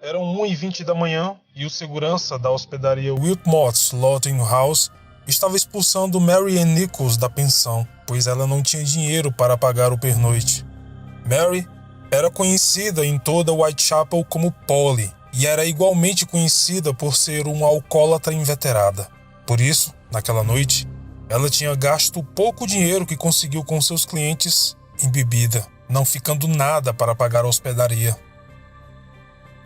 Eram 1h20 da manhã e o segurança da hospedaria Wilmot's Lodging House estava expulsando Mary Ann Nichols da pensão, pois ela não tinha dinheiro para pagar o pernoite. Mary era conhecida em toda Whitechapel como Polly e era igualmente conhecida por ser uma alcoólatra inveterada. Por isso, naquela noite, ela tinha gasto o pouco dinheiro que conseguiu com seus clientes em bebida, não ficando nada para pagar a hospedaria.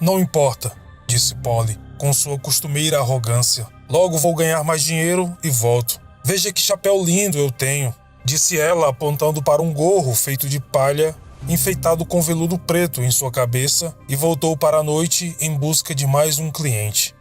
"Não importa", disse Polly, com sua costumeira arrogância. "Logo vou ganhar mais dinheiro e volto. Veja que chapéu lindo eu tenho", disse ela, apontando para um gorro feito de palha, enfeitado com veludo preto em sua cabeça, e voltou para a noite em busca de mais um cliente.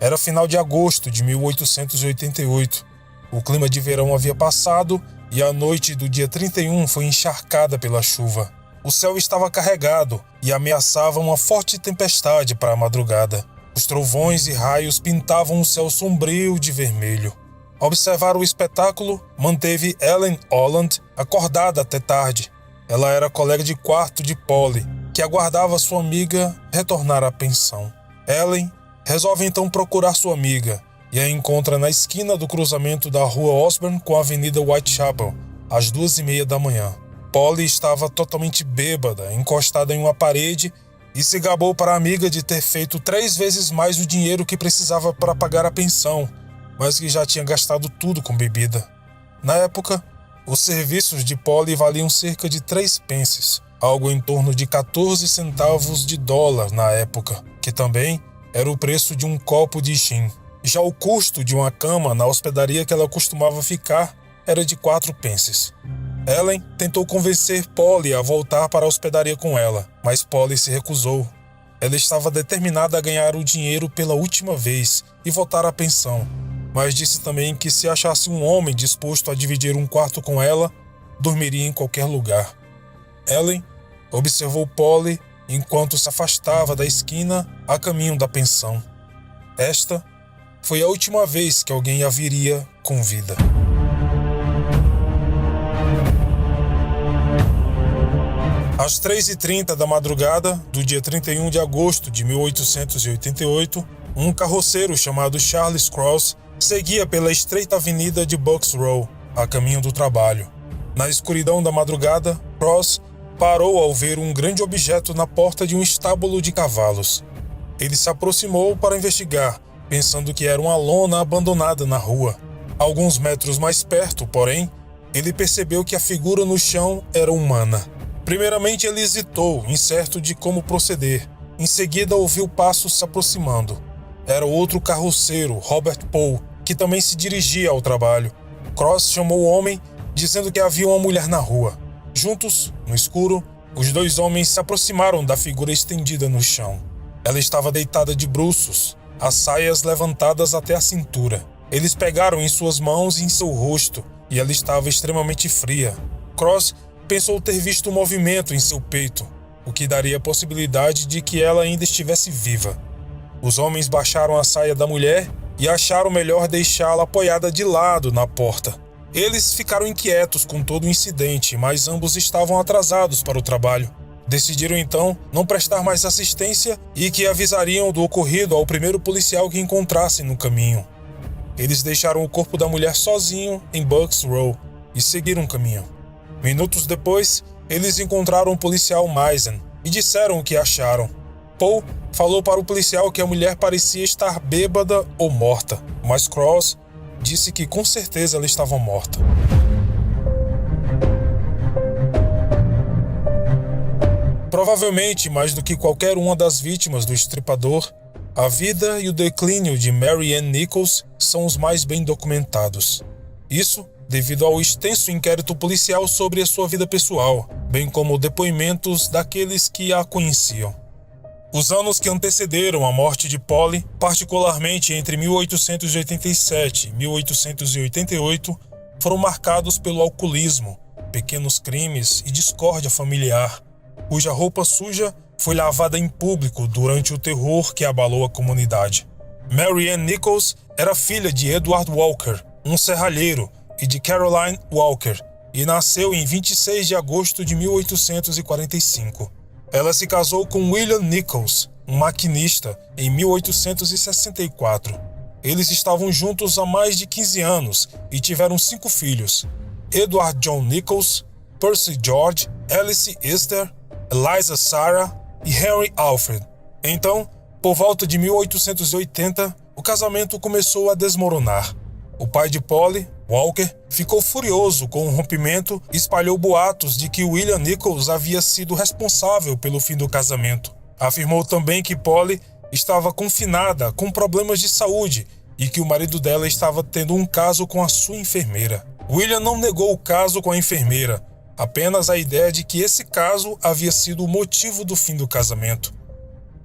Era final de agosto de 1888. O clima de verão havia passado e a noite do dia 31 foi encharcada pela chuva. O céu estava carregado e ameaçava uma forte tempestade para a madrugada. Os trovões e raios pintavam o céu sombrio de vermelho. Ao observar o espetáculo, manteve Ellen Holland acordada até tarde. Ela era colega de quarto de Polly, que aguardava sua amiga retornar à pensão. Ellen resolve então procurar sua amiga e a encontra na esquina do cruzamento da rua Osborne com a avenida Whitechapel, às 2h30 da manhã. Polly estava totalmente bêbada, encostada em uma parede, e se gabou para a amiga de ter feito 3 vezes mais o dinheiro que precisava para pagar a pensão, mas que já tinha gastado tudo com bebida. Na época, os serviços de Polly valiam cerca de 3 pences, algo em torno de 14 centavos de dólar na época, que também era o preço de um copo de gin. Já o custo de uma cama na hospedaria que ela costumava ficar era de 4 pences. Ellen tentou convencer Polly a voltar para a hospedaria com ela, mas Polly se recusou. Ela estava determinada a ganhar o dinheiro pela última vez e voltar à pensão, mas disse também que se achasse um homem disposto a dividir um quarto com ela, dormiria em qualquer lugar. Ellen observou Polly enquanto se afastava da esquina a caminho da pensão. Esta foi a última vez que alguém a viria com vida. Às 3h30 da madrugada do dia 31 de agosto de 1888, um carroceiro chamado Charles Cross seguia pela estreita avenida de Bucks Row, a caminho do trabalho. Na escuridão da madrugada, Cross parou ao ver um grande objeto na porta de um estábulo de cavalos. Ele se aproximou para investigar, pensando que era uma lona abandonada na rua. Alguns metros mais perto, porém, ele percebeu que a figura no chão era humana. Primeiramente ele hesitou, incerto de como proceder. Em seguida ouviu passos se aproximando. Era outro carroceiro, Robert Poe, que também se dirigia ao trabalho. Cross chamou o homem, dizendo que havia uma mulher na rua. Juntos, no escuro, os 2 homens se aproximaram da figura estendida no chão. Ela estava deitada de bruços, as saias levantadas até a cintura. Eles pegaram em suas mãos e em seu rosto, e ela estava extremamente fria. Cross pensou ter visto um movimento em seu peito, o que daria a possibilidade de que ela ainda estivesse viva. Os homens baixaram a saia da mulher e acharam melhor deixá-la apoiada de lado na porta. Eles ficaram inquietos com todo o incidente, mas ambos estavam atrasados para o trabalho. Decidiram então não prestar mais assistência e que avisariam do ocorrido ao primeiro policial que encontrassem no caminho. Eles deixaram o corpo da mulher sozinho em Bucks Row e seguiram o caminho. Minutos depois, eles encontraram o policial Mason e disseram o que acharam. Poe falou para o policial que a mulher parecia estar bêbada ou morta, mas Cross disse que com certeza ela estava morta. Provavelmente, mais do que qualquer uma das vítimas do estripador, a vida e o declínio de Mary Ann Nichols são os mais bem documentados. Isso devido ao extenso inquérito policial sobre a sua vida pessoal, bem como depoimentos daqueles que a conheciam. Os anos que antecederam a morte de Polly, particularmente entre 1887 e 1888, foram marcados pelo alcoolismo, pequenos crimes e discórdia familiar, cuja roupa suja foi lavada em público durante o terror que abalou a comunidade. Mary Ann Nichols era filha de Edward Walker, um serralheiro, e de Caroline Walker, e nasceu em 26 de agosto de 1845. Ela se casou com William Nichols, um maquinista, em 1864. Eles estavam juntos há mais de 15 anos e tiveram 5 filhos: Edward John Nichols, Percy George, Alice Esther, Eliza Sarah e Henry Alfred. Então, por volta de 1880, o casamento começou a desmoronar. O pai de Polly, Walker, ficou furioso com o rompimento e espalhou boatos de que William Nichols havia sido responsável pelo fim do casamento. Afirmou também que Polly estava confinada com problemas de saúde e que o marido dela estava tendo um caso com a sua enfermeira. William não negou o caso com a enfermeira, apenas a ideia de que esse caso havia sido o motivo do fim do casamento.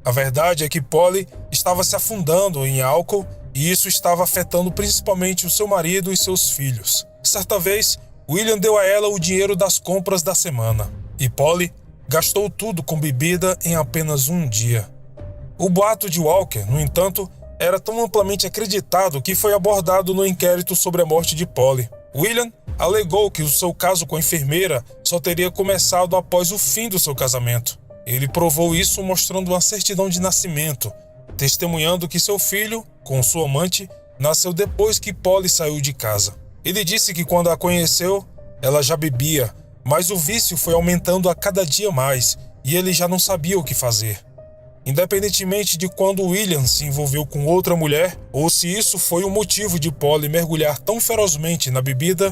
A verdade é que Polly estava se afundando em álcool e isso estava afetando principalmente o seu marido e seus filhos. Certa vez, William deu a ela o dinheiro das compras da semana e Polly gastou tudo com bebida em apenas um dia. O boato de Walker, no entanto, era tão amplamente acreditado que foi abordado no inquérito sobre a morte de Polly. William alegou que o seu caso com a enfermeira só teria começado após o fim do seu casamento. Ele provou isso mostrando uma certidão de nascimento, testemunhando que seu filho, com sua amante, nasceu depois que Polly saiu de casa. Ele disse que quando a conheceu, ela já bebia, mas o vício foi aumentando a cada dia mais e ele já não sabia o que fazer. Independentemente de quando William se envolveu com outra mulher ou se isso foi o motivo de Polly mergulhar tão ferozmente na bebida,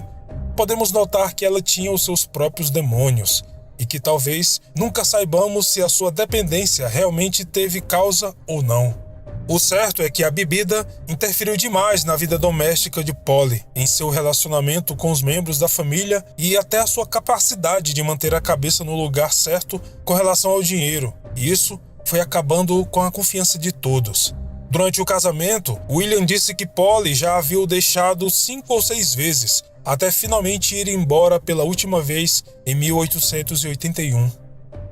podemos notar que ela tinha os seus próprios demônios e que talvez nunca saibamos se a sua dependência realmente teve causa ou não. O certo é que a bebida interferiu demais na vida doméstica de Polly, em seu relacionamento com os membros da família e até a sua capacidade de manter a cabeça no lugar certo com relação ao dinheiro. E isso foi acabando com a confiança de todos. Durante o casamento, William disse que Polly já havia o deixado 5 ou 6 vezes, até finalmente ir embora pela última vez em 1881.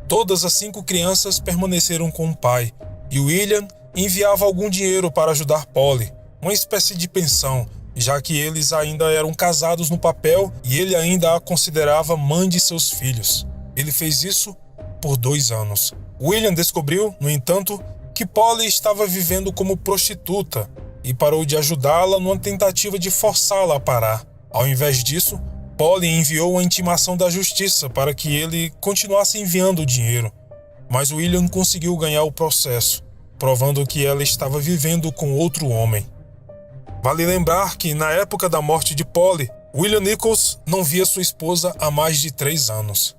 Todas as 5 crianças permaneceram com o pai, e William enviava algum dinheiro para ajudar Polly, uma espécie de pensão, já que eles ainda eram casados no papel e ele ainda a considerava mãe de seus filhos. Ele fez isso por 2 anos. William descobriu, no entanto, que Polly estava vivendo como prostituta e parou de ajudá-la numa tentativa de forçá-la a parar. Ao invés disso, Polly enviou uma intimação da justiça para que ele continuasse enviando o dinheiro. Mas William conseguiu ganhar o processo, provando que ela estava vivendo com outro homem. Vale lembrar que, na época da morte de Polly, William Nichols não via sua esposa há mais de 3 anos.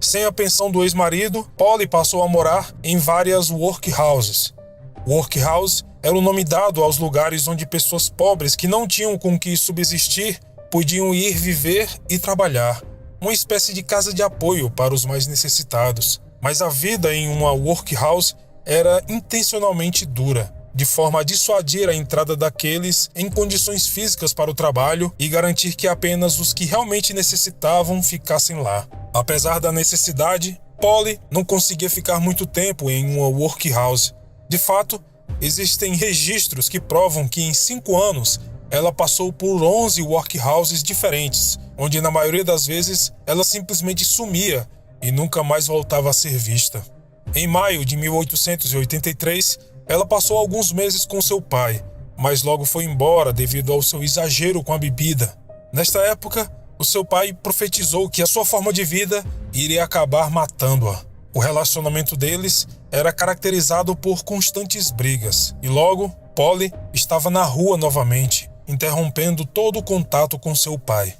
Sem a pensão do ex-marido, Polly passou a morar em várias workhouses. Workhouse era o nome dado aos lugares onde pessoas pobres que não tinham com que subsistir podiam ir viver e trabalhar, uma espécie de casa de apoio para os mais necessitados. Mas a vida em uma workhouse era intencionalmente dura, de forma a dissuadir a entrada daqueles em condições físicas para o trabalho e garantir que apenas os que realmente necessitavam ficassem lá. Apesar da necessidade, Polly não conseguia ficar muito tempo em uma workhouse. De fato, existem registros que provam que em 5 anos ela passou por 11 workhouses diferentes, onde na maioria das vezes ela simplesmente sumia e nunca mais voltava a ser vista. Em maio de 1883, ela passou alguns meses com seu pai, mas logo foi embora devido ao seu exagero com a bebida. Nesta época, o seu pai profetizou que a sua forma de vida iria acabar matando-a. O relacionamento deles era caracterizado por constantes brigas, e logo, Polly estava na rua novamente, interrompendo todo o contato com seu pai.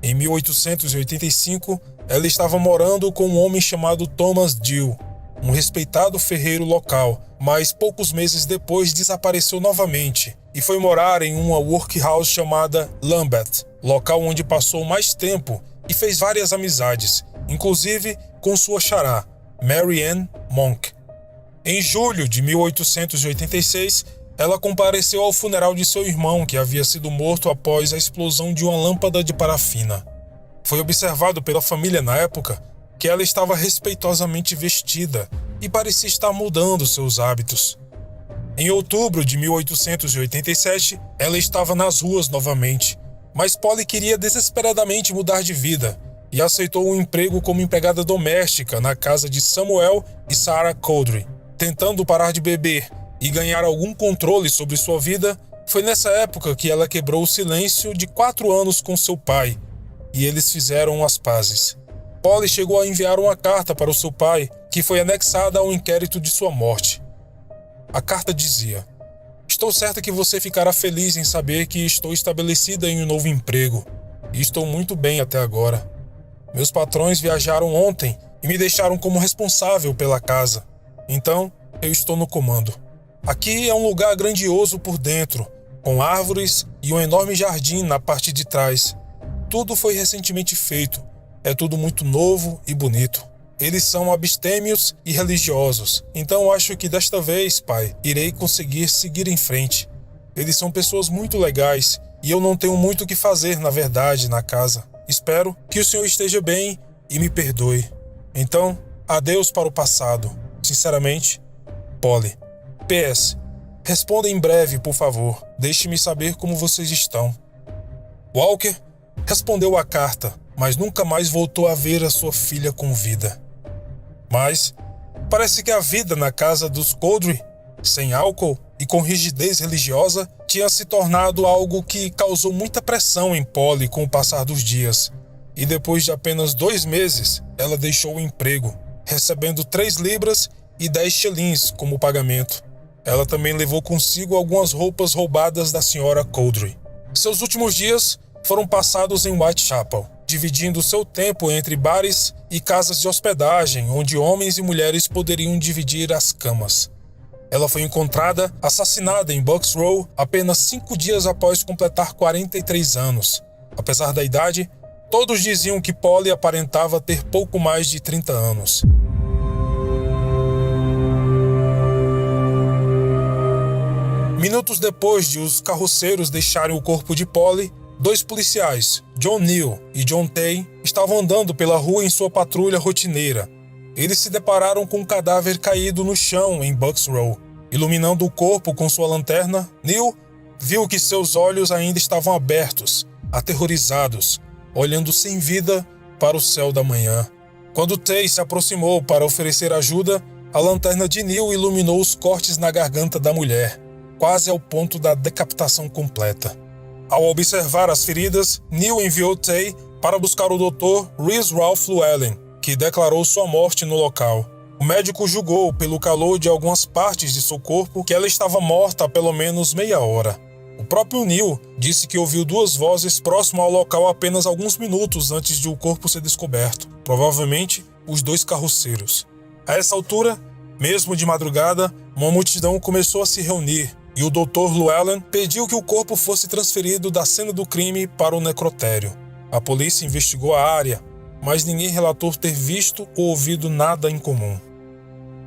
Em 1885, ela estava morando com um homem chamado Thomas Dill, um respeitado ferreiro local, mas poucos meses depois desapareceu novamente e foi morar em uma workhouse chamada Lambeth, local onde passou mais tempo e fez várias amizades, inclusive com sua xará, Mary Ann Monk. Em julho de 1886, ela compareceu ao funeral de seu irmão, que havia sido morto após a explosão de uma lâmpada de parafina. Foi observado pela família na época que ela estava respeitosamente vestida e parecia estar mudando seus hábitos. Em outubro de 1887, ela estava nas ruas novamente, mas Polly queria desesperadamente mudar de vida e aceitou um emprego como empregada doméstica na casa de Samuel e Sarah Cowdery. tentando parar de beber e ganhar algum controle sobre sua vida, foi nessa época que ela quebrou o silêncio de 4 anos com seu pai, e eles fizeram as pazes. Polly chegou a enviar uma carta para o seu pai, que foi anexada ao inquérito de sua morte. A carta dizia: "Estou certa que você ficará feliz em saber que estou estabelecida em um novo emprego, e estou muito bem até agora. Meus patrões viajaram ontem e me deixaram como responsável pela casa. Então, eu estou no comando. Aqui é um lugar grandioso por dentro, com árvores e um enorme jardim na parte de trás. Tudo foi recentemente feito. É tudo muito novo e bonito. Eles são abstêmios e religiosos, então acho que desta vez, pai, irei conseguir seguir em frente. Eles são pessoas muito legais e eu não tenho muito o que fazer, na verdade, na casa. Espero que o senhor esteja bem e me perdoe. Então, adeus para o passado. Sinceramente, Polly. PS. Responda em breve, por favor. Deixe-me saber como vocês estão." Walker respondeu à carta, mas nunca mais voltou a ver a sua filha com vida. Mas parece que a vida na casa dos Coudray, sem álcool e com rigidez religiosa, tinha se tornado algo que causou muita pressão em Polly com o passar dos dias. E depois de apenas 2 meses, ela deixou o emprego, recebendo 3 libras e 10 shillings como pagamento. Ela também levou consigo algumas roupas roubadas da senhora Coudray. Seus últimos dias foram passados em Whitechapel, dividindo seu tempo entre bares e casas de hospedagem, onde homens e mulheres poderiam dividir as camas. Ela foi encontrada assassinada em Bucks Row apenas 5 dias após completar 43 anos. Apesar da idade, todos diziam que Polly aparentava ter pouco mais de 30 anos. Minutos depois de os carroceiros deixarem o corpo de Polly, 2 policiais, John Neal e John Tay, estavam andando pela rua em sua patrulha rotineira. Eles se depararam com um cadáver caído no chão em Bucks Row. Iluminando o corpo com sua lanterna, Neal viu que seus olhos ainda estavam abertos, aterrorizados, olhando sem vida para o céu da manhã. Quando Tay se aproximou para oferecer ajuda, a lanterna de Neal iluminou os cortes na garganta da mulher, quase ao ponto da decapitação completa. Ao observar as feridas, Neal enviou Tay para buscar o Dr. Rhys Ralph Llewellyn, que declarou sua morte no local. O médico julgou, pelo calor de algumas partes de seu corpo, que ela estava morta há pelo menos meia hora. O próprio Neal disse que ouviu 2 vozes próximo ao local apenas alguns minutos antes de o corpo ser descoberto, provavelmente os 2 carroceiros. A essa altura, mesmo de madrugada, uma multidão começou a se reunir, e o Dr. Llewellyn pediu que o corpo fosse transferido da cena do crime para o necrotério. A polícia investigou a área, mas ninguém relatou ter visto ou ouvido nada em comum.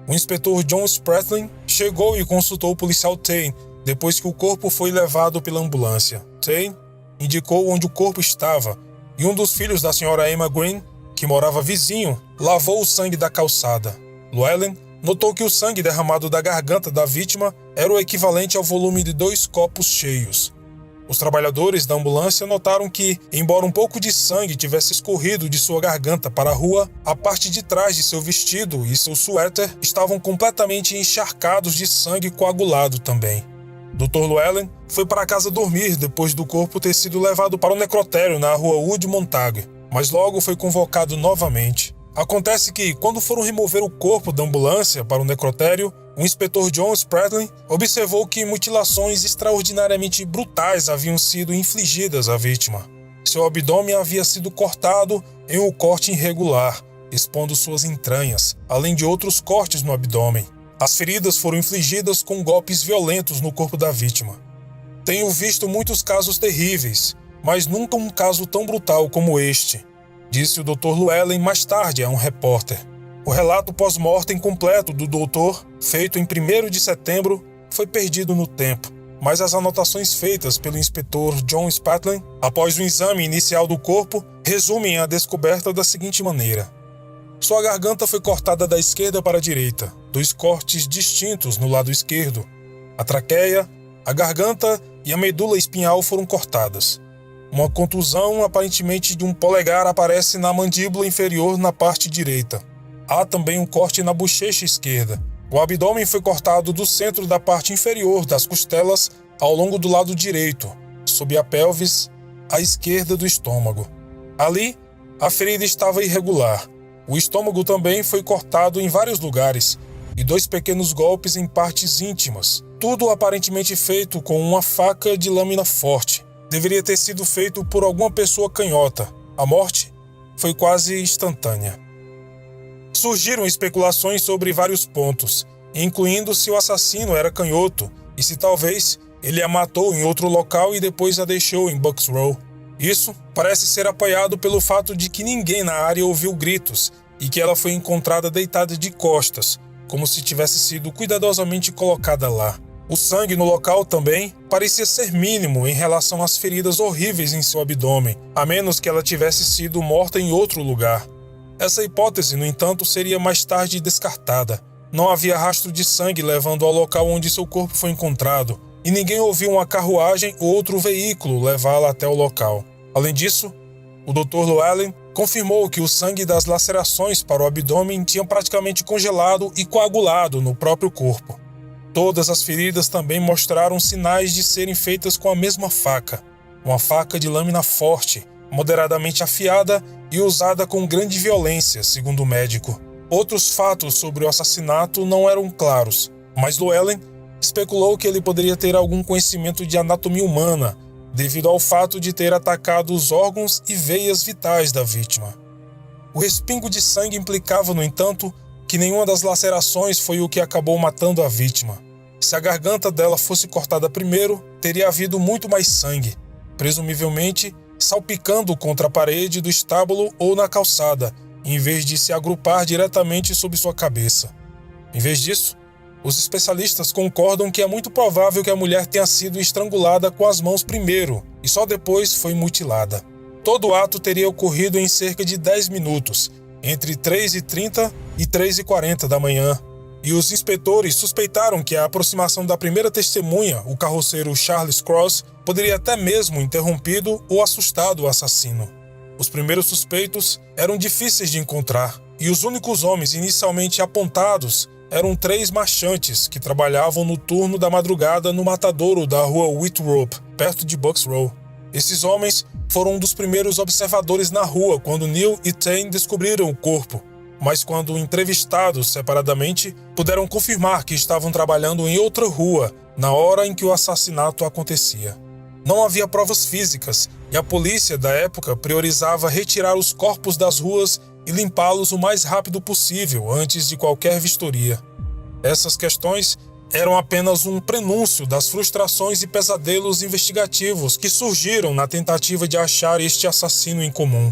O inspetor John Spratling chegou e consultou o policial Tay depois que o corpo foi levado pela ambulância. Tay indicou onde o corpo estava, e um dos filhos da senhora Emma Green, que morava vizinho, lavou o sangue da calçada. Llewellyn notou que o sangue derramado da garganta da vítima era o equivalente ao volume de 2 copos cheios. Os trabalhadores da ambulância notaram que, embora um pouco de sangue tivesse escorrido de sua garganta para a rua, a parte de trás de seu vestido e seu suéter estavam completamente encharcados de sangue coagulado também. Dr. Llewellyn foi para casa dormir depois do corpo ter sido levado para o necrotério na rua Wood Montague, mas logo foi convocado novamente. Acontece que, quando foram remover o corpo da ambulância para o necrotério, o inspetor John Spratling observou que mutilações extraordinariamente brutais haviam sido infligidas à vítima. Seu abdômen havia sido cortado em um corte irregular, expondo suas entranhas, além de outros cortes no abdômen. As feridas foram infligidas com golpes violentos no corpo da vítima. Tenho visto muitos casos terríveis, mas nunca um caso tão brutal como este, disse o Dr. Llewellyn mais tarde a um repórter. O relato pós-mortem completo do doutor, feito em 1º de setembro, foi perdido no tempo, mas as anotações feitas pelo inspetor John Spratling, após o exame inicial do corpo, resumem a descoberta da seguinte maneira. Sua garganta foi cortada da esquerda para a direita, 2 cortes distintos no lado esquerdo. A traqueia, a garganta e a medula espinhal foram cortadas. Uma contusão aparentemente de um polegar aparece na mandíbula inferior na parte direita. Há também um corte na bochecha esquerda, O abdômen foi cortado do centro da parte inferior das costelas ao longo do lado direito, sob a pelvis, à esquerda do estômago. Ali, a ferida estava irregular. O estômago também foi cortado em vários lugares, e 2 pequenos golpes em partes íntimas, tudo aparentemente feito com uma faca de lâmina forte. Deveria ter sido feito por alguma pessoa canhota. A morte foi quase instantânea. Surgiram especulações sobre vários pontos, incluindo se o assassino era canhoto e se talvez ele a matou em outro local e depois a deixou em Bucks Row. Isso parece ser apoiado pelo fato de que ninguém na área ouviu gritos e que ela foi encontrada deitada de costas, como se tivesse sido cuidadosamente colocada lá. O sangue no local também parecia ser mínimo em relação às feridas horríveis em seu abdômen, a menos que ela tivesse sido morta em outro lugar. Essa hipótese, no entanto, seria mais tarde descartada. Não havia rastro de sangue levando ao local onde seu corpo foi encontrado, e ninguém ouviu uma carruagem ou outro veículo levá-la até o local. Além disso, o Dr. Llewellyn confirmou que o sangue das lacerações para o abdômen tinha praticamente congelado e coagulado no próprio corpo. Todas as feridas também mostraram sinais de serem feitas com a mesma faca, uma faca de lâmina forte, moderadamente afiada e usada com grande violência, segundo o médico. Outros fatos sobre o assassinato não eram claros, mas Llewellyn especulou que ele poderia ter algum conhecimento de anatomia humana, devido ao fato de ter atacado os órgãos e veias vitais da vítima. O respingo de sangue implicava, no entanto, que nenhuma das lacerações foi o que acabou matando a vítima. Se a garganta dela fosse cortada primeiro, teria havido muito mais sangue, presumivelmente salpicando contra a parede do estábulo ou na calçada, em vez de se agrupar diretamente sob sua cabeça. Em vez disso, os especialistas concordam que é muito provável que a mulher tenha sido estrangulada com as mãos primeiro e só depois foi mutilada. Todo o ato teria ocorrido em cerca de 10 minutos, entre 3h30 e 3h40 da manhã, e os inspetores suspeitaram que a aproximação da primeira testemunha, o carroceiro Charles Cross, poderia até mesmo interrompido ou assustado o assassino. Os primeiros suspeitos eram difíceis de encontrar, e os únicos homens inicialmente apontados eram 3 marchantes que trabalhavam no turno da madrugada no matadouro da rua Whitrope, perto de Bucks Row. Esses homens foram um dos primeiros observadores na rua quando Neil e Tane descobriram o corpo, mas quando entrevistados separadamente, puderam confirmar que estavam trabalhando em outra rua na hora em que o assassinato acontecia. Não havia provas físicas e a polícia da época priorizava retirar os corpos das ruas e limpá-los o mais rápido possível antes de qualquer vistoria. Essas questões eram apenas um prenúncio das frustrações e pesadelos investigativos que surgiram na tentativa de achar este assassino em comum.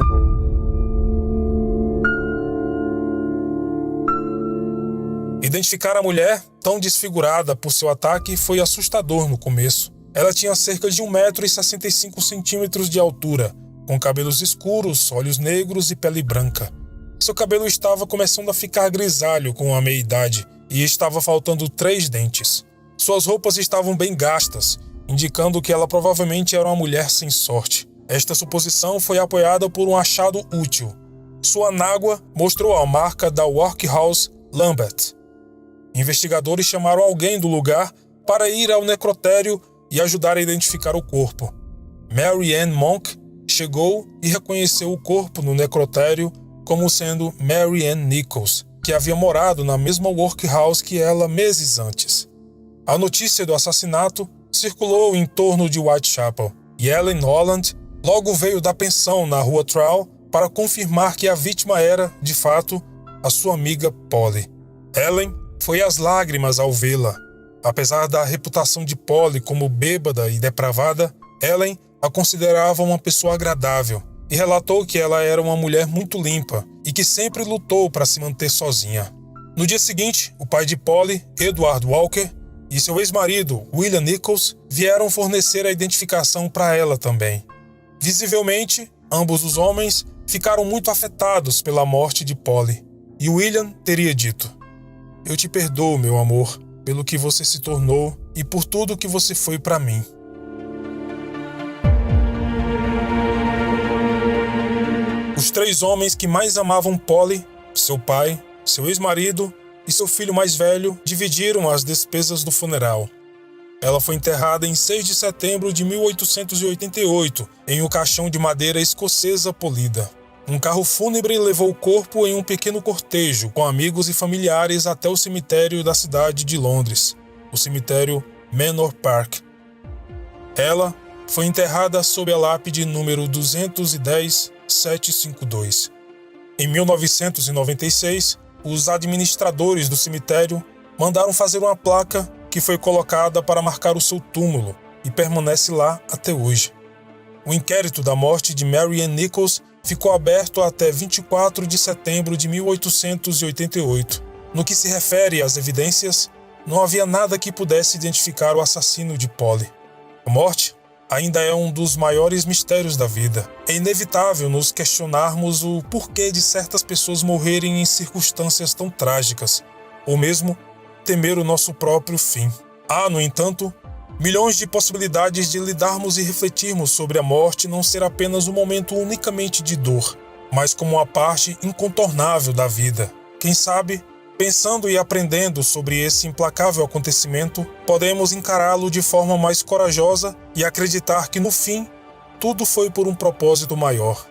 Identificar a mulher, tão desfigurada por seu ataque, foi assustador no começo. Ela tinha cerca de 1,65 m de altura, com cabelos escuros, olhos negros e pele branca. Seu cabelo estava começando a ficar grisalho com a meia-idade e estava faltando 3 dentes. Suas roupas estavam bem gastas, indicando que ela provavelmente era uma mulher sem sorte. Esta suposição foi apoiada por um achado útil. Sua nágua mostrou a marca da Workhouse Lambeth. Investigadores chamaram alguém do lugar para ir ao necrotério e ajudar a identificar o corpo. Mary Ann Monk chegou e reconheceu o corpo no necrotério como sendo Mary Ann Nichols, que havia morado na mesma workhouse que ela meses antes. A notícia do assassinato circulou em torno de Whitechapel, e Ellen Holland logo veio da pensão na rua Trowell para confirmar que a vítima era, de fato, a sua amiga Polly. Ellen foi às lágrimas ao vê-la. Apesar da reputação de Polly como bêbada e depravada, Ellen a considerava uma pessoa agradável e relatou que ela era uma mulher muito limpa e que sempre lutou para se manter sozinha. No dia seguinte, o pai de Polly, Edward Walker, e seu ex-marido, William Nichols, vieram fornecer a identificação para ela também. Visivelmente, ambos os homens ficaram muito afetados pela morte de Polly, e William teria dito: "Eu te perdoo, meu amor, pelo que você se tornou e por tudo que você foi para mim." Os 3 homens que mais amavam Polly, seu pai, seu ex-marido e seu filho mais velho dividiram as despesas do funeral. Ela foi enterrada em 6 de setembro de 1888, em um caixão de madeira escocesa polida. Um carro fúnebre levou o corpo em um pequeno cortejo, com amigos e familiares até o cemitério da cidade de Londres, o cemitério Manor Park. Ela foi enterrada sob a lápide número 210-752. Em 1996, os administradores do cemitério mandaram fazer uma placa que foi colocada para marcar o seu túmulo e permanece lá até hoje. O inquérito da morte de Mary Ann Nichols ficou aberto até 24 de setembro de 1888. No que se refere às evidências, não havia nada que pudesse identificar o assassino de Polly. A morte ainda é um dos maiores mistérios da vida. É inevitável nos questionarmos o porquê de certas pessoas morrerem em circunstâncias tão trágicas, ou mesmo temer o nosso próprio fim. Há, no entanto, milhões de possibilidades de lidarmos e refletirmos sobre a morte não ser apenas um momento unicamente de dor, mas como uma parte incontornável da vida. Quem sabe, pensando e aprendendo sobre esse implacável acontecimento, podemos encará-lo de forma mais corajosa e acreditar que, no fim, tudo foi por um propósito maior.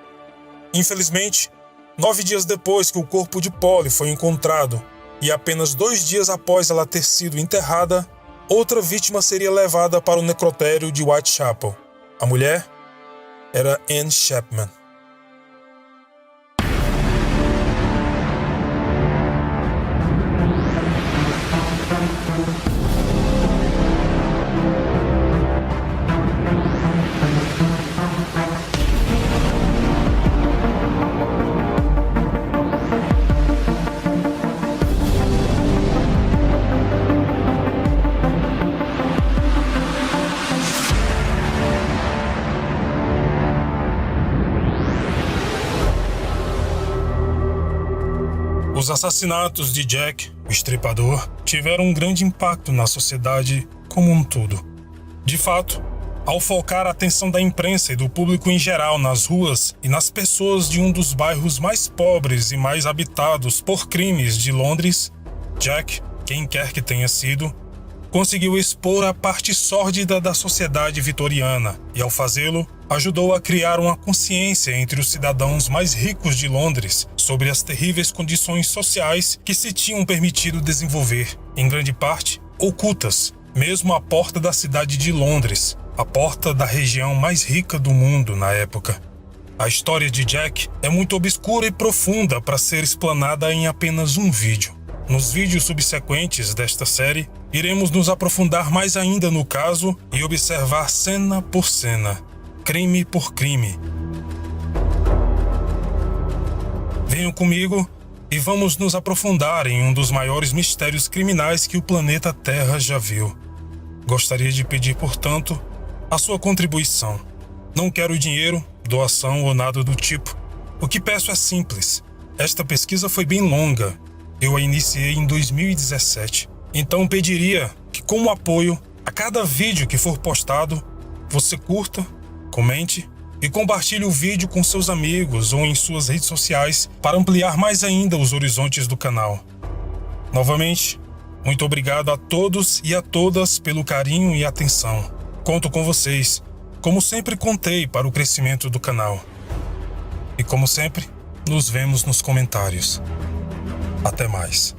Infelizmente, 9 dias depois que o corpo de Polly foi encontrado, e apenas 2 dias após ela ter sido enterrada, outra vítima seria levada para o necrotério de Whitechapel. A mulher era Anne Chapman. Os assassinatos de Jack, o Estripador, tiveram um grande impacto na sociedade como um todo. De fato, ao focar a atenção da imprensa e do público em geral nas ruas e nas pessoas de um dos bairros mais pobres e mais habitados por crimes de Londres, Jack, quem quer que tenha sido, conseguiu expor a parte sórdida da sociedade vitoriana e, ao fazê-lo, ajudou a criar uma consciência entre os cidadãos mais ricos de Londres sobre as terríveis condições sociais que se tinham permitido desenvolver, em grande parte, ocultas, mesmo à porta da cidade de Londres, a porta da região mais rica do mundo na época. A história de Jack é muito obscura e profunda para ser explanada em apenas um vídeo. Nos vídeos subsequentes desta série, iremos nos aprofundar mais ainda no caso e observar cena por cena, crime por crime. Venham comigo e vamos nos aprofundar em um dos maiores mistérios criminais que o planeta Terra já viu. Gostaria de pedir, portanto, a sua contribuição. Não quero dinheiro, doação ou nada do tipo. O que peço é simples. Esta pesquisa foi bem longa. Eu a iniciei em 2017. Então pediria que, como apoio, a cada vídeo que for postado, você curta, comente e compartilhe o vídeo com seus amigos ou em suas redes sociais para ampliar mais ainda os horizontes do canal. Novamente, muito obrigado a todos e a todas pelo carinho e atenção. Conto com vocês, como sempre contei para o crescimento do canal. E como sempre, nos vemos nos comentários. Até mais.